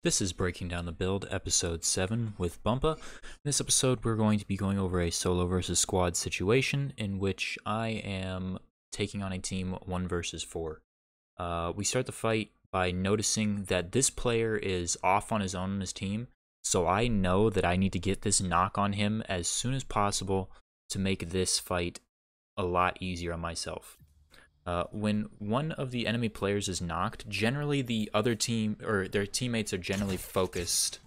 This is Breaking Down the Build, Episode 7 with Bumpa. In this episode, we're going to be going over a solo versus squad situation in which I am taking on a team 1 versus 4. We start the fight by noticing that this player is off on his own on his team, so I know that I need to get this knock on him as soon as possible to make this fight a lot easier on myself. When one of the enemy players is knocked, generally the other team or their teammates are generally focused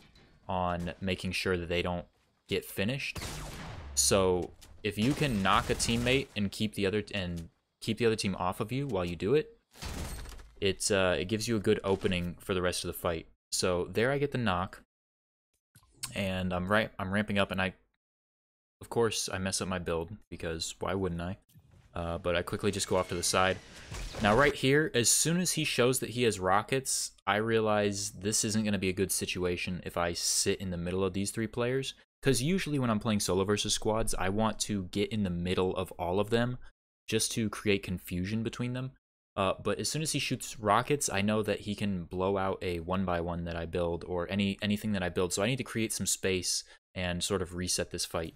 on making sure that they don't get finished. So if you can knock a teammate and keep the other team off of you while you do it, it gives you a good opening for the rest of the fight. So there I get the knock, and I'm ramping up, and of course I mess up my build because why wouldn't I? But I quickly just go off to the side. Now right here, as soon as he shows that he has rockets, I realize this isn't going to be a good situation if I sit in the middle of these three players. Because usually when I'm playing solo versus squads, I want to get in the middle of all of them just to create confusion between them. But as soon as he shoots rockets, I know that he can blow out a 1x1 that I build or anything that I build. So I need to create some space and sort of reset this fight.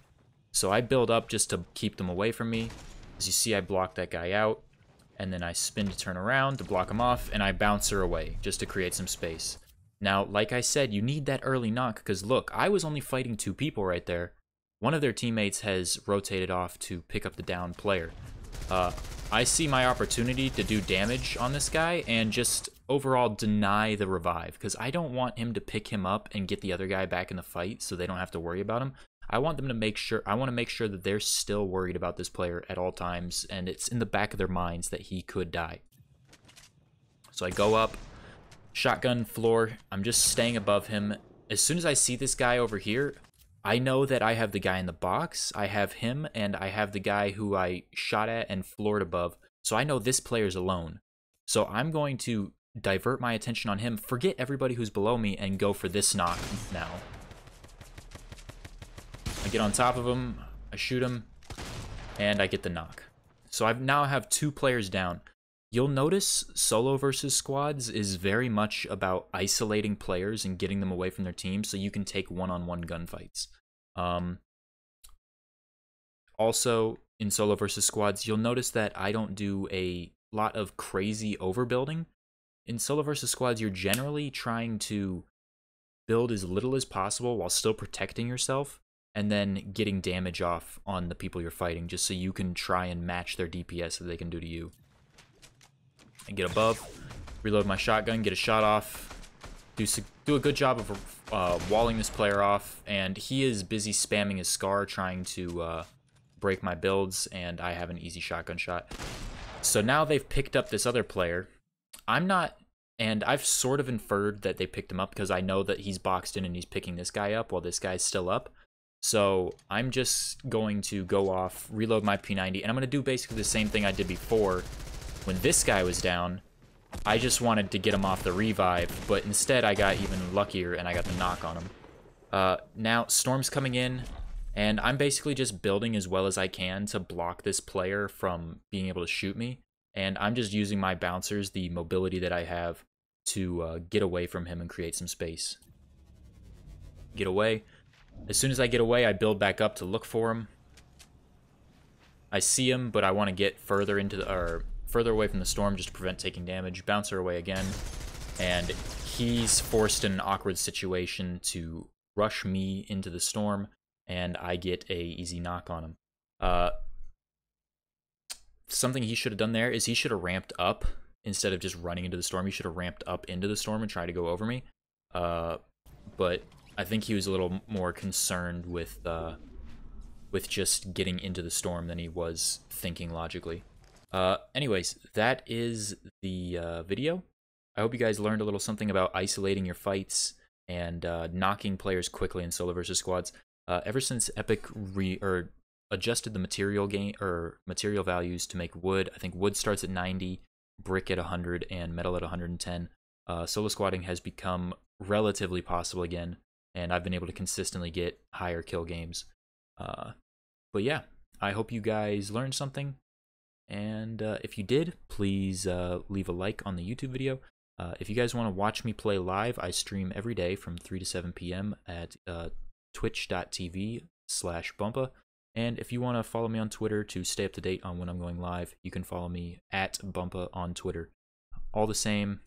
So I build up just to keep them away from me. As you see, I block that guy out, and then I spin to turn around to block him off, and I bounce her away just to create some space. Now, like I said, you need that early knock, because look, I was only fighting 2 people right there. One of their teammates has rotated off to pick up the down player. I see my opportunity to do damage on this guy and just overall deny the revive, because I don't want him to pick him up and get the other guy back in the fight so they don't have to worry about him. I want to make sure that they're still worried about this player at all times, and it's in the back of their minds that he could die. So I go up, shotgun floor, I'm just staying above him. As soon as I see this guy over here, I know that I have the guy in the box, I have him, and I have the guy who I shot at and floored above. So I know this player's alone. So I'm going to divert my attention on him, forget everybody who's below me, and go for this knock now. I get on top of him, I shoot him, and I get the knock. So I now have 2 players down. You'll notice solo versus squads is very much about isolating players and getting them away from their team so you can take one-on-one gunfights. Also, in solo versus squads, you'll notice that I don't do a lot of crazy overbuilding. In solo versus squads, you're generally trying to build as little as possible while still protecting yourself, and then getting damage off on the people you're fighting just so you can try and match their DPS that they can do to you. I get above, reload my shotgun, get a shot off, do a good job of walling this player off, and he is busy spamming his Scar trying to break my builds, and I have an easy shotgun shot. So now they've picked up this other player. I'm not, and I've sort of inferred that they picked him up because I know that he's boxed in and he's picking this guy up while this guy's still up. So I'm just going to go off, reload my P90, and I'm going to do basically the same thing I did before. When this guy was down, I just wanted to get him off the revive, but instead I got even luckier and I got the knock on him. Now Storm's coming in, and I'm basically just building as well as I can to block this player from being able to shoot me. And I'm just using my bouncers, the mobility that I have, to get away from him and create some space. Get away. As soon as I get away, I build back up to look for him. I see him, but I want to get further further away from the storm just to prevent taking damage. Bounce her away again, and he's forced in an awkward situation to rush me into the storm, and I get a easy knock on him. Something he should have done there is he should have ramped up instead of just running into the storm. He should have ramped up into the storm and tried to go over me. But I think he was a little more concerned with just getting into the storm than he was thinking logically. Anyways, that is the video. I hope you guys learned a little something about isolating your fights and knocking players quickly in solo versus squads. Ever since Epic adjusted the material values to make wood, I think wood starts at 90, brick at 100, and metal at 110. Solo squatting has become relatively possible again, and I've been able to consistently get higher kill games. But yeah, I hope you guys learned something. And if you did, please leave a like on the YouTube video. If you guys want to watch me play live, I stream every day from 3 to 7 p.m. at twitch.tv/Bumpa. And if you want to follow me on Twitter to stay up to date on when I'm going live, you can follow me at Bumpa on Twitter. All the same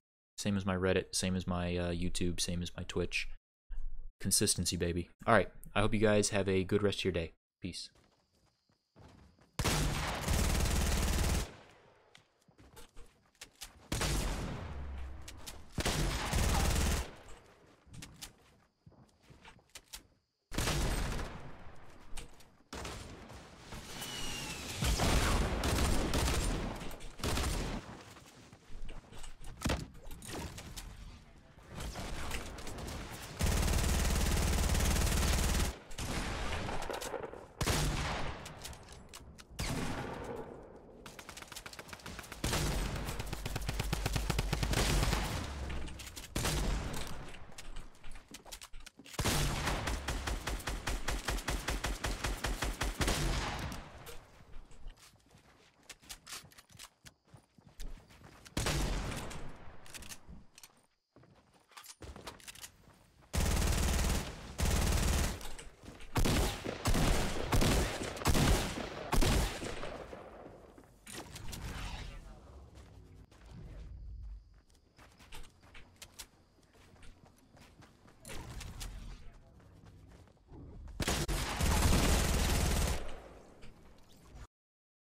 as my Reddit, same as my YouTube, same as my Twitch. Consistency, baby. All right, I hope you guys have a good rest of your day. Peace.